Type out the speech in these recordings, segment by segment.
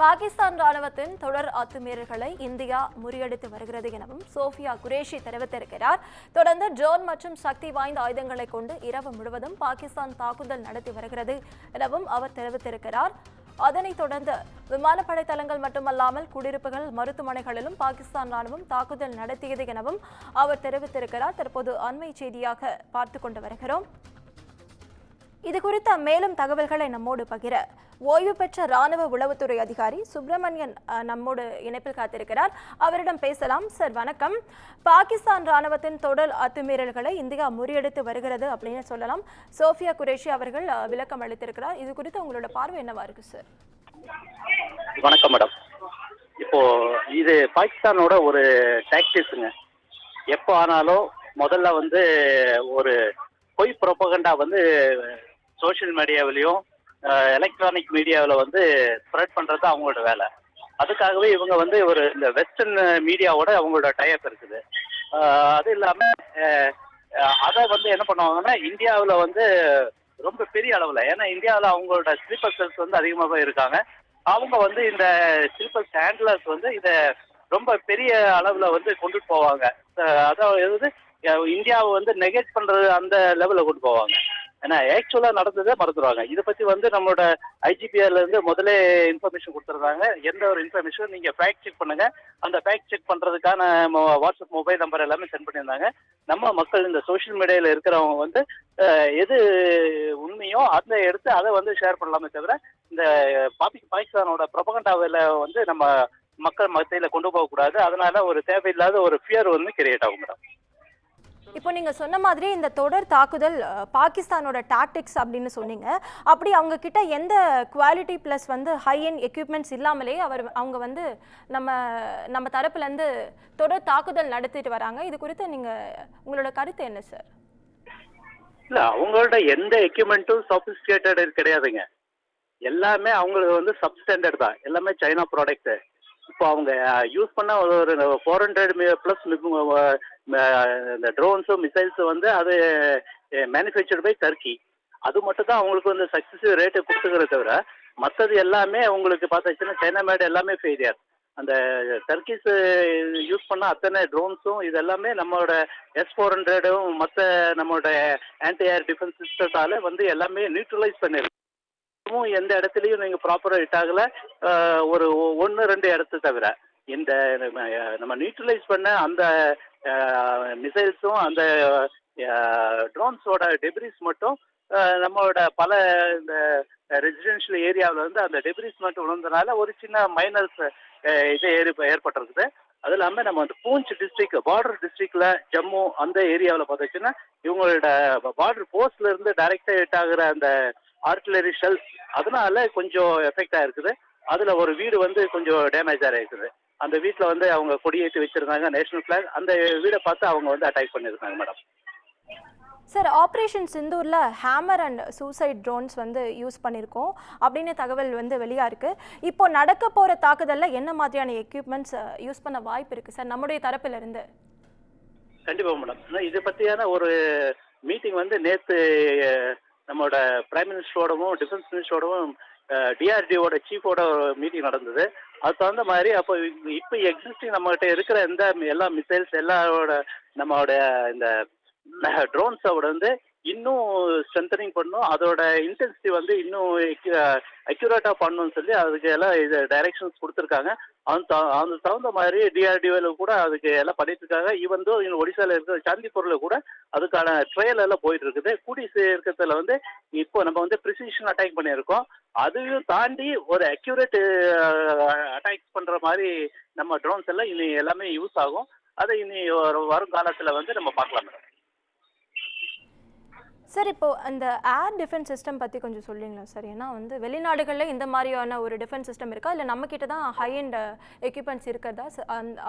பாகிஸ்தான் ராணுவத்தின் தொடர் அத்துமீறல்களை இந்தியா முறியடித்து வருகிறது எனவும் சோஃபியா குரேஷி தெரிவித்திருக்கிறார். தொடர்ந்து ட்ரோன் மற்றும் சக்தி வாய்ந்த ஆயுதங்களை கொண்டு இரவு முழுவதும் பாகிஸ்தான் தாக்குதல் நடத்தி வருகிறது எனவும் அவர் தெரிவித்திருக்கிறார். அதனைத் தொடர்ந்து விமானப்படை தளங்கள் மட்டுமல்லாமல் குடியிருப்புகள், மருத்துவமனைகளிலும் பாகிஸ்தான் ராணுவம் தாக்குதல் நடத்தியது எனவும் அவர் தெரிவித்திருக்கிறார். தற்போது அண்மை செய்தியாக பார்த்துக் கொண்டு வருகிறோம். இது குறித்த மேலும் தகவல்களை நம்மோடு பகிர ஓய்வு பெற்ற ராணுவ உளவுத்துறை அதிகாரி சுப்பிரமணியன் நம்மோடு இணைப்பில் காத்திருக்கிறார். அவரிடம் பேசலாம். சார் வணக்கம். பாகிஸ்தான் ராணுவத்தின் தொடர் அத்துமீறல்களை இந்தியா முறியடித்து வருகிறது அப்படின்னு சொல்லலாம். சோஃபியா குரேஷி அவர்கள் விளக்கம் அளித்திருக்கிறார். இது குறித்து உங்களோட பார்வை என்னவா இருக்கு சார்? வணக்கம் மேடம். இப்போ இது பாகிஸ்தானோட ஒரு டாக்டிக்ஸுங்க. எப்போ ஆனாலும் முதல்ல ஒரு பொய் ப்ரொபகண்டா சோஷியல் மீடியாவிலையும் எலக்ட்ரானிக் மீடியாவில் ஸ்ப்ரெட் பண்ணுறது அவங்களோட வேலை. அதுக்காகவே இவங்க ஒரு இந்த வெஸ்டர்ன் மீடியாவோட அவங்களோட டைப் இருக்குது. அது இல்லாமல் அதை என்ன பண்ணுவாங்கன்னா இந்தியாவில் ரொம்ப பெரிய அளவில், ஏன்னா இந்தியாவில் அவங்களோட ஸ்லீப்பர் செல்ஸ் அதிகமாக இருக்காங்க. அவங்க இந்த ஸ்லீப்பர் ஹேண்ட்லர்ஸ் இதை ரொம்ப பெரிய அளவில் கொண்டுட்டு போவாங்க. அதாவது இந்தியாவை நெகேட் பண்ணுறது அந்த லெவலில் கொண்டு போவாங்க. ஏன்னா ஆக்சுவலாக நடந்ததை மறந்துடுவாங்க. இதை பற்றி நம்மளோட ஐஜிபிஆர்லேருந்து முதலே இன்ஃபர்மேஷன் கொடுத்துருந்தாங்க. எந்த ஒரு இன்ஃபர்மேஷனும் நீங்கள் ஃபேக்ட் செக் பண்ணுங்கள். அந்த ஃபேக்ட் செக் பண்ணுறதுக்கான வாட்ஸ்அப் மொபைல் நம்பர் எல்லாமே சென்ட் பண்ணியிருந்தாங்க. நம்ம மக்கள் இந்த சோஷியல் மீடியாவில் இருக்கிறவங்க எது உண்மையோ அதை எடுத்து அதை ஷேர் பண்ணலாமே தவிர இந்த பாகிஸ்தானோட ப்ரொபகண்டாவில் நம்ம மக்கள் மத்தியில் கொண்டு போகக்கூடாது. அதனால ஒரு தேவையில்லாத ஒரு ஃபியர் கிரியேட் ஆகும் மேடம். இப்போ நீங்க சொன்ன மாதிரி இந்த தொடர் தாக்குதல் பாகிஸ்தானோட டாக்டிக்ஸ் அப்படின்னு சொன்னீங்க. அப்படி அவங்க கிட்ட எந்த quality plus high end equipments இல்லாமலே அவங்க நம்ம தரப்புல இருந்து தொடர் தாக்குதல் நடத்திட்டு வராங்க. இது குறித்து உங்களோட கருத்து என்ன சார்? இல்ல, அவங்களோட எந்த எக்யூப்மெண்ட்டும் சொபிஸ்டிகேட்டட் கிடையாதுங்க. எல்லாமே அவங்களுக்கு சப்ஸ்டாண்டர்ட் தான். எல்லாமே சைனா ப்ராடக்ட். இப்போ அவங்க யூஸ் பண்ண ஒரு 400+ இந்த ட்ரோன்ஸும் மிசைல்ஸும் அது மேனுஃபேக்சர்டு பை டர்க்கி. அது மட்டும் தான் அவங்களுக்கு சக்ஸஸிவ் ரேட்டு கொடுத்துக்கிறத தவிர மற்றது எல்லாமே உங்களுக்கு பார்த்தாச்சுன்னா சைனா மேட் எல்லாமே ஃபெயிலியர். அந்த டர்க்கிஸ் யூஸ் பண்ண அத்தனை ட்ரோன்ஸும் இது எல்லாமே நம்மளோட S-400 மற்ற நம்மளோட ஆன்டி ஏர் டிஃபென்ஸ் சிஸ்டத்தால் எல்லாமே நியூட்ரலைஸ் பண்ணிருக்கு. எந்த இடத்துலையும் நீங்கள் ப்ராப்பராக ஹிட் ஆகலை. ஒரு 1-2 இடத்து தவிர இந்த நம்ம நியூட்ரலைஸ் பண்ண அந்த மிசைல்ஸும் அந்த ட்ரோன்ஸோட டெப்ரிஸ் மட்டும் நம்மளோட பல இந்த ரெசிடென்ஷியல் ஏரியாவில் அந்த டெப்ரிஸ் மட்டும் விழுந்தனால ஒரு சின்ன மைனர்ஸ் இது ஏற்பட்டிருக்குது. அது இல்லாமல் நம்ம பூஞ்ச் டிஸ்ட்ரிக்ட், பார்டர் டிஸ்ட்ரிக்டில் ஜம்மு அந்த ஏரியாவில் பார்த்துச்சுன்னா இவங்களோட பார்டர் போஸ்ட்ல இருந்து டைரக்டாக ஹிட் ஆகுற அந்த ஆர்டிலரி ஷெல்ஸ் அதனால கொஞ்சம் எஃபெக்டாக இருக்குது. அதில் ஒரு வீடு கொஞ்சம் டேமேஜ் ஆகிருக்குது. அந்த வீட்டில் அவங்க கொடியேற்றி வச்சிருந்தாங்க, நேஷனல் ஃபிளாக். அந்த வீடை பார்த்து அவங்க அட்டாக் பண்ணியிருக்காங்க மேடம். சார், ஆப்ரேஷன் சிந்தூரில் hammer and suicide drones use பண்ணியிருக்கோம் அப்படின்னு தகவல் வெளியாக இருக்குது. இப்போ நடக்க போகிற தாக்குதலில் என்ன மாதிரியான எக்யூப்மெண்ட்ஸ் யூஸ் பண்ண வாய்ப்பு இருக்குது சார் நம்முடைய தரப்பிலிருந்து? கண்டிப்பாக மேடம். இதை பற்றியான ஒரு மீட்டிங் நேற்று நம்மளோட பிரைம் மினிஸ்டரோடவும் டிஃபென்ஸ் மினிஸ்டரோடவும் DRDOட சீஃபோட ஒரு மீட்டிங் நடந்தது. அது தகுந்த மாதிரி அப்போ இப்போ எக்ஸிஸ்டிங் நம்மகிட்ட இருக்கிற எல்லா மிசைல்ஸ் எல்லாரோட நம்மளோட இந்த ட்ரோன்ஸோட இன்னும் ஸ்ட்ரென்தனிங் பண்ணணும். அதோட இன்டென்சிட்டி இன்னும் அக்யூரேட்டாக பண்ணணும்னு சொல்லி அதுக்கு எல்லாம் இது டைரக்ஷன்ஸ் கொடுத்துருக்காங்க. அந்த தகுந்த மாதிரி DRDOவில் கூட அதுக்கு எல்லாம் பண்ணிட்டு இருக்காங்க. ஈவன் ஒடிசாவில் இருக்கிற சாந்திப்பூரில் கூட அதுக்கான ட்ரையல் எல்லாம் போயிட்டு இருக்குது. கூடி இருக்கிறதுல இப்போ நம்ம ப்ரிசிஷன் அட்டாக் பண்ணியிருக்கோம். அதையும் தாண்டி ஒரு அக்யூரேட் அட்டாக் பண்ணுற மாதிரி நம்ம ட்ரோன்ஸ் எல்லாம் இனி எல்லாமே யூஸ் ஆகும். அதை இனி வருங்காலத்தில் நம்ம பார்க்கலாம் மேடம். சார், இப்போ அந்த ஏர் டிஃபென்ஸ் சிஸ்டம் பற்றி கொஞ்சம் சொல்லுங்களா சார்? ஏன்னா வெளிநாடுகளில் இந்த மாதிரியான ஒரு டிஃபென்ஸ் சிஸ்டம் இருக்கா, இல்லை நம்மக்கிட்ட தான் ஹை அண்ட் எக்யூப்மெண்ட்ஸ் இருக்கிறதா?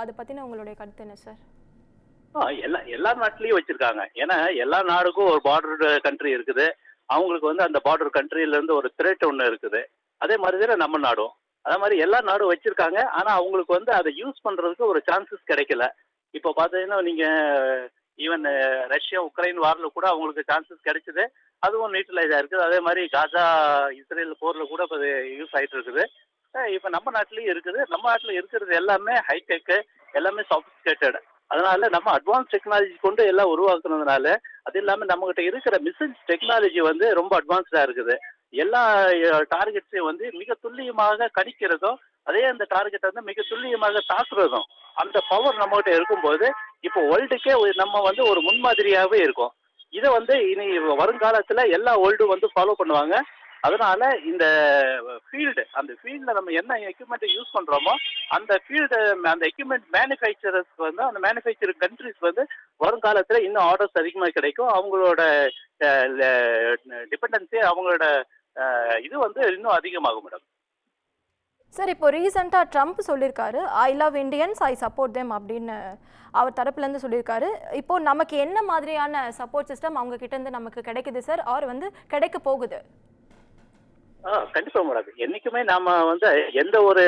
அதை பற்றின உங்களுடைய கருத்து என்ன சார்? எல்லா நாட்டிலையும் வச்சுருக்காங்க. ஏன்னா எல்லா நாடுக்கும் ஒரு பார்டர் கண்ட்ரி இருக்குது. அவங்களுக்கு அந்த பார்டர் கண்ட்ரியிலேருந்து ஒரு த்ரெட் ஒன்று இருக்குது. அதே மாதிரி தான் நம்ம நாடும். அதே மாதிரி எல்லா நாடும் வச்சுருக்காங்க. ஆனால் அவங்களுக்கு அதை யூஸ் பண்ணுறதுக்கு ஒரு சான்சஸ் கிடைக்கல. இப்போ பார்த்தீங்கன்னா நீங்கள் ஈவன் ரஷ்யா உக்ரைன் வாரில் கூட அவங்களுக்கு சான்சஸ் கிடைச்சிது. அதுவும் நியூட்ரலைஸ் ஆகிருக்குது. அதே மாதிரி காசா இஸ்ரேல் போரில் கூட இப்போ யூஸ் ஆகிட்டு இருக்குது. இப்ப நம்ம நாட்டிலயும் இருக்குது. நம்ம நாட்டுல இருக்கிறது எல்லாமே ஹைடெக், எல்லாமே சாபிஸ்டிகேட்டட். அதனால நம்ம அட்வான்ஸ் டெக்னாலஜி கொண்டு எல்லாம் உருவாக்குனதுனால, அது இல்லாம நம்ம கிட்ட இருக்கிற மிஷின்ஸ் டெக்னாலஜி வந்து ரொம்ப அட்வான்ஸ்டா இருக்குது. எல்லா டார்கெட்ஸையும் வந்து மிக துல்லியமாக கணிக்கிறதும், அதே அந்த டார்கெட் வந்து மிக துல்லியமாக தாக்குறதும், அந்த பவர் நம்ம கிட்ட இருக்கும்போது இப்போ வேர்ல்டுக்கே நம்ம வந்து ஒரு முன்மாதிரியாவே இருக்கும். இதை வந்து இனி வருங்காலத்துல எல்லா வேர்ல்டும் வந்து ஃபாலோ பண்ணுவாங்க. அதனால இந்த அந்த ஃபீல்ட்ல நம்ம என்ன எக்யூப்மெண்ட் யூஸ் பண்றோமோ அந்த ஃபீல்டு அந்த எக்யூப்மெண்ட் மேனுஃபேக்சரர்ஸ்க்கு வந்து அந்த மேனுஃபேக்சரிங் கண்ட்ரிஸ் வந்து வருங்காலத்துல இன்னும் ஆர்டர்ஸ் அதிகமாக கிடைக்கும். அவங்களோட டிபெண்டன்சி, அவங்களோட இது வந்து இன்னும் அதிகமாகும் மேடம். சார், இப்போ ரீசெண்டாக ட்ரம்ப் சொல்லியிருக்காரு, I love Indians, I support them அப்படின்னு அவர் தரப்புலேருந்து சொல்லியிருக்காரு. இப்போ நமக்கு என்ன மாதிரியான சப்போர்ட் சிஸ்டம் அவங்க கிட்டேருந்து நமக்கு கிடைக்குது சார், ஆர் வந்து கிடைக்க போகுது? கண்டிப்பா மேடம். என்னைக்குமே நாம வந்து எந்த ஒரு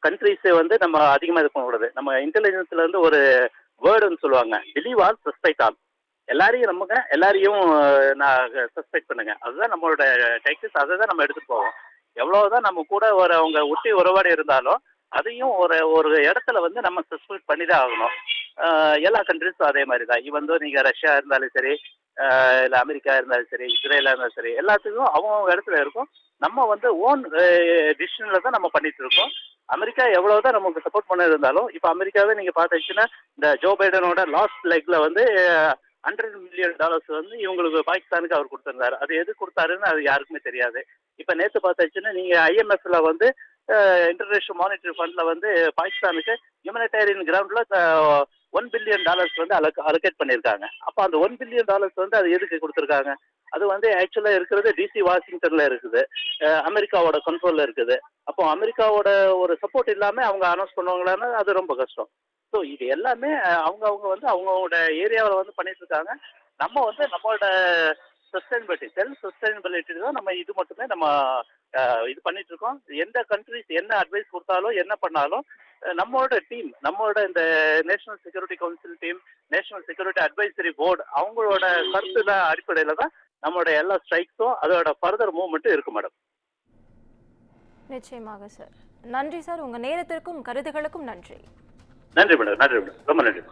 கண்ட்ரிஸை வந்து நம்ம அதிகமா இது பண்ணக்கூடாது. நம்ம இன்டெலிஜென்ஸ்ல இருந்து ஒரு வேர்டுன்னு சொல்லுவாங்க, பிலீவ் ஆல் சஸ்பெக்ட் ஆல். எல்லாரையும் நம்புங்க, எல்லாரையும் நான் சஸ்பெக்ட் பண்ணுங்க. அதுதான் நம்மளோட டெக்னிக்ஸ். அதை தான் நம்ம எடுத்துட்டு போவோம். எவ்வளவுதான் நம்ம கூட ஒரு அவங்க ஒட்டி உறவாடு இருந்தாலும் அதையும் ஒரு ஒரு இடத்துல வந்து நம்ம சஸ்பெக்ட் பண்ணி தான் ஆகணும். எல்லா கண்ட்ரிஸும் அதே மாதிரி தான். வந்து நீங்க ரஷ்யா இருந்தாலும் சரி, இல்லை அமெரிக்கா இருந்தாலும் சரி, இஸ்ரேலா இருந்தாலும் சரி, எல்லாத்துக்கும் அவங்க இடத்துல இருக்கும். நம்ம வந்து ஓன் டிசிஷன்ல தான் நம்ம பண்ணிட்டு இருக்கோம். அமெரிக்கா எவ்வளவுதான் நமக்கு சப்போர்ட் பண்ண இருந்தாலும், இப்போ அமெரிக்காவே நீங்க பார்த்துச்சுன்னா இந்த ஜோ பைடனோட லாஸ்ட் லெக்ல வந்து $100 மில்லியன் வந்து இவங்களுக்கு பாகிஸ்தானுக்கு அவர் கொடுத்திருந்தாரு. அது எது கொடுத்தாருன்னு அது யாருக்குமே தெரியாது. இப்ப நேற்று பார்த்தாச்சுன்னா நீங்க IMFல வந்து இன்டர்நேஷனல் மானிட்டரி ஃபண்ட்ல வந்து பாகிஸ்தானுக்கு ஹியூமனிடேரியன் கிரவுண்ட்ல $1 பில்லியன் வந்து அலோகேட் பண்ணியிருக்காங்க. அப்போ அந்த $1 பில்லியன் வந்து அது எதுக்கு கொடுத்துருக்காங்க? அது வந்து ஆக்சுவலா இருக்கிறது DC வாஷிங்டன்ல இருக்குது, அமெரிக்காவோட கண்ட்ரோல்ல இருக்குது. அப்போ அமெரிக்காவோட ஒரு சப்போர்ட் இல்லாம அவங்க அனௌன்ஸ் பண்ணுவாங்களான்னு அது ரொம்ப கஷ்டம். ஸோ இது எல்லாமே அவங்க வந்து அவங்களோட ஏரியாவில் வந்து பண்ணிட்டு இருக்காங்க. நம்ம வந்து நம்மளோட சஸ்டைனபிலிட்டி, செல்ஃப் சஸ்டைனபிலிட்டி தான் நம்ம இது மட்டுமே நம்ம இது பண்ணிட்டு இருக்கோம். எந்த கண்ட்ரிஸ் என்ன அட்வைஸ் கொடுத்தாலும் என்ன பண்ணாலும் நம்மளோட டீம், நம்மளோட இந்த national security council team, national security advisory board, அவங்களோட கருத்துல அடிப்படையில தான் நம்மளோட எல்லா ஸ்ட்ரைக்ஸும் அதோட ஃபர்தர் மூவ்மெண்ட்டும் இருக்கு மேடம். நிச்சயமாக சார். நன்றி சார், உங்க நேரத்திற்கும் கருத்துகளுக்கும் நன்றி. நன்றி மேடம். நன்றி மேடம். ரொம்ப நன்றி.